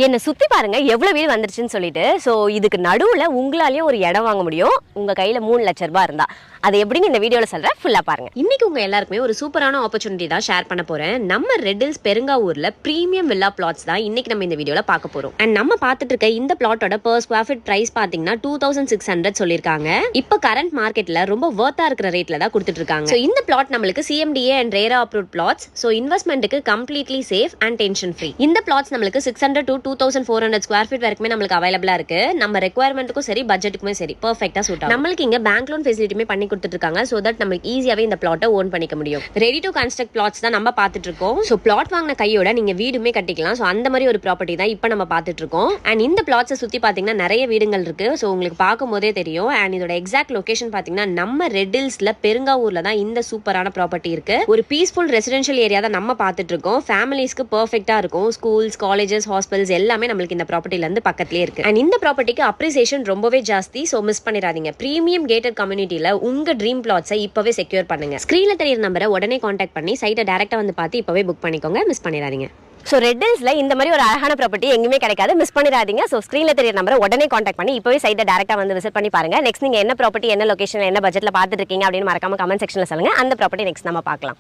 என்ன சுத்தி பாருங்க எவ்வளவு வீடு வந்துருச்சுன்னு சொல்லிட்டு. ஸோ இதுக்கு நடுவுல உங்களாலேயும் ஒரு இடம் வாங்க முடியும் உங்க கையில 3 லட்சம் ரூபாய் இருந்தா. அது எப்படின்னு இந்த வீடியோல சொல்றேன், ஃபுல்லா பாருங்க. இன்னைக்கு உங்க எல்லாருக்குமே ஒரு சூப்பரான ஆப்பர்ச்சுனிட்டி தான் ஷேர் பண்ண போறேன். நம்ம ரெட் ஹில்ஸ் பெருங்காவூர்ல பிரீமியம் வில்லா பிளாட்ஸ் தான் இன்னைக்கு நம்ம இந்த வீடியோல பார்க்க போறோம். அண்ட் நம்ம பார்த்துட்டு இருக்க இந்த பிளாட்டோட per square feet பிரைஸ் பாத்தீங்கன்னா 2600 சொல்லிருக்காங்க. இப்போ கரண்ட் மார்க்கெட்ல ரொம்ப வர்த்தா இருக்கிற ரேட்ல தான் கொடுத்துட்டு இருக்காங்க. ஸோ இந்த பிளாட் நம்மளுக்கு CMDA and RERA approved plots. So இன்வெஸ்ட்மெண்ட்டுக்கு completely safe and tension free. இந்த பிளாட்ஸ் நம்மளுக்கு 600 to 2400 ஸ்கொயர் ஃபீட் வரைக்குமே நம்மளுக்கு அவைலபிளா இருக்கு. நம்ம ரெக்யர்மெண்ட்டுக்கும் சரி பட்ஜெட்டுக்குமே சரி பெர்ஃபெக்ட்டா சூட் ஆகும். நம்மளுக்கு இங்க பேங்க் லோன் ஃபெசிலிட்டியுமே பண்ணி கொடுத்துட்டு இருக்காங்க. சோ தட் நமக்கு ஈஸியாவே இந்த பிளாட்டை ஓன் பண்ணிக்க முடியும். ரெடி டு கன்ஸ்ட்ரக்ட் பிளாட்ஸ் தான் நம்ம பார்த்துட்டு இருக்கோம். சோ பிளாட் வாங்கின கையோட நீங்க வீடுமே கட்டிக்கலாம். சோ அந்த மாதிரி ஒரு ப்ராப்பர்ட்டி தான் இப்போ நம்ம பார்த்துட்டு இருக்கோம். அண்ட் இந்த பிளாட்ஸை சுத்தி பாத்தீங்கன்னா நிறைய வீடுகள் இருக்கு. சோ உங்களுக்கு பார்க்கும் போதே தெரியும். அண்ட் இதோட எக்ஸாக்ட் லொகேஷன் பாத்தீங்கன்னா நம்ம ரெட் ஹில்ஸ்ல பெருங்காவூர்ல தான் இந்த சூப்பரான ப்ராப்பர்ட்டி இருக்கு. ஒரு பீஸ்ஃபுல் ரெசிடென்ஷியல் ஏரியா தான் நம்ம பார்த்துட்டு இருக்கோம். ஃபேமிலிஸ்க்கு பெர்ஃபெக்ட்டா இருக்கும். ஸ்கூல்ஸ், காலேஜஸ், ஹாஸ்பிட்டல்ஸ் எல்லாமே நம்மளுக்கு இந்த ப்ராப்பர்ட்டில இருந்து பக்கத்துலயே இருக்கு. அண்ட் இந்த ப்ராப்பர்ட்டிக்கு அப்ரிசியேஷன் ரொம்பவே ஜாஸ்தி. சோ மிஸ் பண்ணிடாதீங்க. பிரீமியம் கேட்டட் கம்யூனிட்டில உங்க ட்ரீம் பிளாட்ஸை இப்பவே செக்யூர் பண்ணுங்க. ஸ்கிரீன்ல தெரியுற நம்பரை உடனே கான்டாக்ட் பண்ணி சைட்டை டைரக்டா வந்து பார்த்து இப்பவே புக் பண்ணிக்கோங்க. மிஸ் பண்ணிடாதீங்க. ஸோ ரெட் ஹில்ஸ்ல இந்த மாதிரி ஒரு அழகான ப்ராப்பர்ட்டி எங்குமே கிடைக்காது, மிஸ் பண்ணிடாதீங்க. ஸோ ஸ்க்ரீன்ல தெரியுற நம்பரை உடனே கான்டாக்ட் பண்ணி இப்போவே சைட்டை டேரக்டா வந்து விசிட் பண்ணி பாருங்க. நெக்ஸ்ட் நீங்க என்ன ப்ராப்பர்ட்டி, என்ன லொகேஷன், என்ன பட்ஜெட்ல பார்த்துட்டு இருக்கீங்க அப்படின்னு மறக்காம கமெண்ட் செக்ஷன்ல சொல்லுங்க. அந்த ப்ராப்பர்ட்டி நெக்ஸ்ட் நம்ம பார்க்கலாம்.